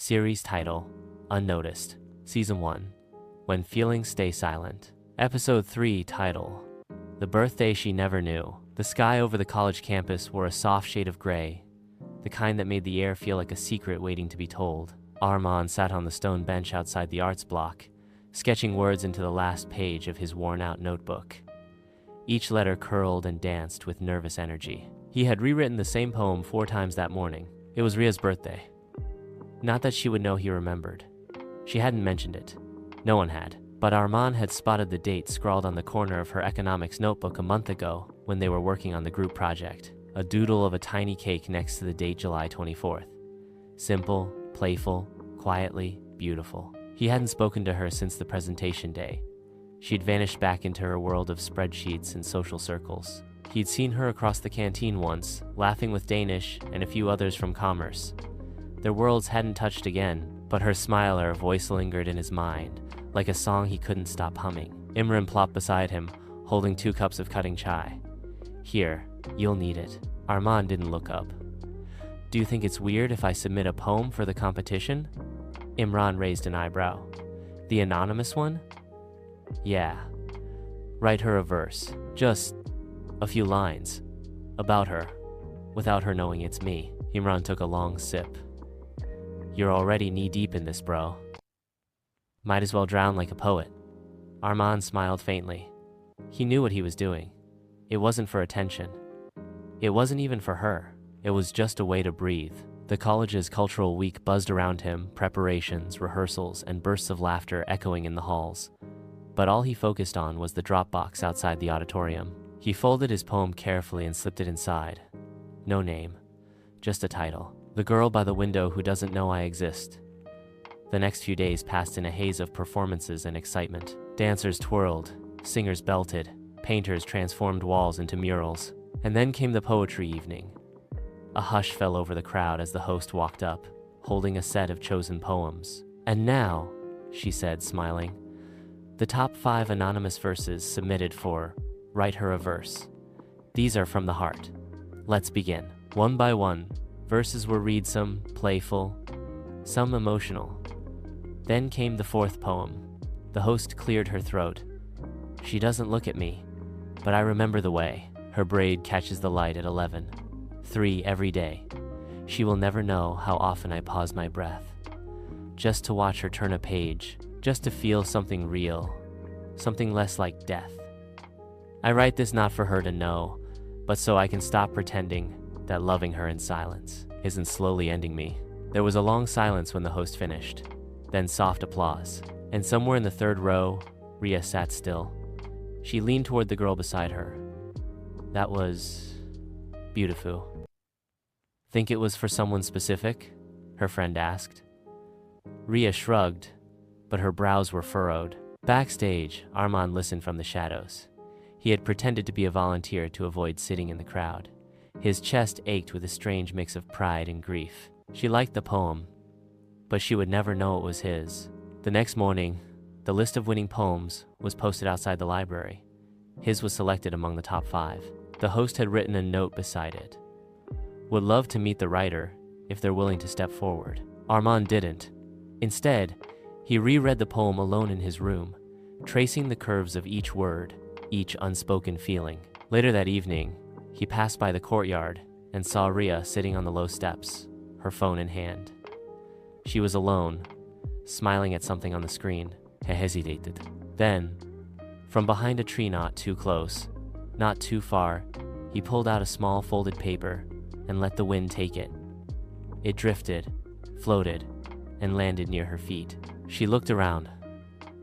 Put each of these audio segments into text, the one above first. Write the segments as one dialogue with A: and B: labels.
A: Series title, Unnoticed. Season 1, When Feelings Stay Silent. Episode 3 title, The Birthday She Never Knew. The sky over the college campus wore a soft shade of gray, the kind that made the air feel like a secret waiting to be told. Armand sat on the stone bench outside the arts block, sketching words into the last page of his worn-out notebook. Each letter curled and danced with nervous energy. He had rewritten the same poem 4 times that morning. It was Ria's birthday. Not that she would know he remembered. She hadn't mentioned it. No one had. But Armand had spotted the date scrawled on the corner of her economics notebook a month ago when they were working on the group project. A doodle of a tiny cake next to the date July 24th. Simple, playful, quietly beautiful. He hadn't spoken to her since the presentation day. She'd vanished back into her world of spreadsheets and social circles. He'd seen her across the canteen once, laughing with Danish and a few others from commerce. Their worlds hadn't touched again, but her smile or her voice lingered in his mind, like a song he couldn't stop humming. Imran plopped beside him, holding 2 cups of cutting chai. Here, you'll need it. Armand didn't look up. Do you think it's weird if I submit a poem for the competition? Imran raised an eyebrow. The anonymous one? Yeah. Write her a verse. Just a few lines. About her. Without her knowing it's me. Imran took a long sip. You're already knee-deep in this, bro. Might as well drown like a poet. Armand smiled faintly. He knew what he was doing. It wasn't for attention. It wasn't even for her. It was just a way to breathe. The college's cultural week buzzed around him, preparations, rehearsals, and bursts of laughter echoing in the halls. But all he focused on was the drop box outside the auditorium. He folded his poem carefully and slipped it inside. No name, just a title. The Girl by the Window Who Doesn't Know I Exist. The next few days passed in a haze of performances and excitement. Dancers twirled, singers belted, painters transformed walls into murals. And then came the poetry evening. A hush fell over the crowd as the host walked up, holding a set of chosen poems. And now, she said, smiling, the top 5 anonymous verses submitted for Write Her a Verse. These are from the heart. Let's begin. One by one, verses were read, some playful, some emotional. Then came the 4th poem. The host cleared her throat. She doesn't look at me, but I remember the way. Her braid catches the light at 11. 3 every day. She will never know how often I pause my breath. Just to watch her turn a page, just to feel something real, something less like death. I write this not for her to know, but so I can stop pretending that loving her in silence isn't slowly ending me. There was a long silence when the host finished, then soft applause. And somewhere in the 3rd row, Ria sat still. She leaned toward the girl beside her. That was beautiful. Think it was for someone specific? Her friend asked. Ria shrugged, but her brows were furrowed. Backstage, Armand listened from the shadows. He had pretended to be a volunteer to avoid sitting in the crowd. His chest ached with a strange mix of pride and grief. She liked the poem, but she would never know it was his. The next morning, the list of winning poems was posted outside the library. His was selected among the top 5. The host had written a note beside it. Would love to meet the writer if they're willing to step forward. Armand didn't. Instead, he reread the poem alone in his room, tracing the curves of each word, each unspoken feeling. Later that evening, he passed by the courtyard and saw Ria sitting on the low steps, her phone in hand. She was alone, smiling at something on the screen. He hesitated. Then, from behind a tree not too close, not too far, he pulled out a small folded paper and let the wind take it. It drifted, floated, and landed near her feet. She looked around,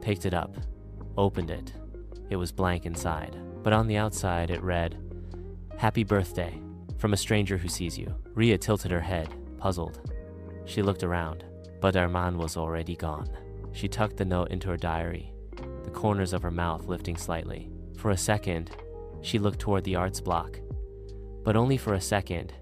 A: picked it up, opened it. It was blank inside, but on the outside it read, Happy birthday, from a stranger who sees you. Ria tilted her head, puzzled. She looked around, but Armand was already gone. She tucked the note into her diary, the corners of her mouth lifting slightly. For a second, she looked toward the arts block, but only for a second.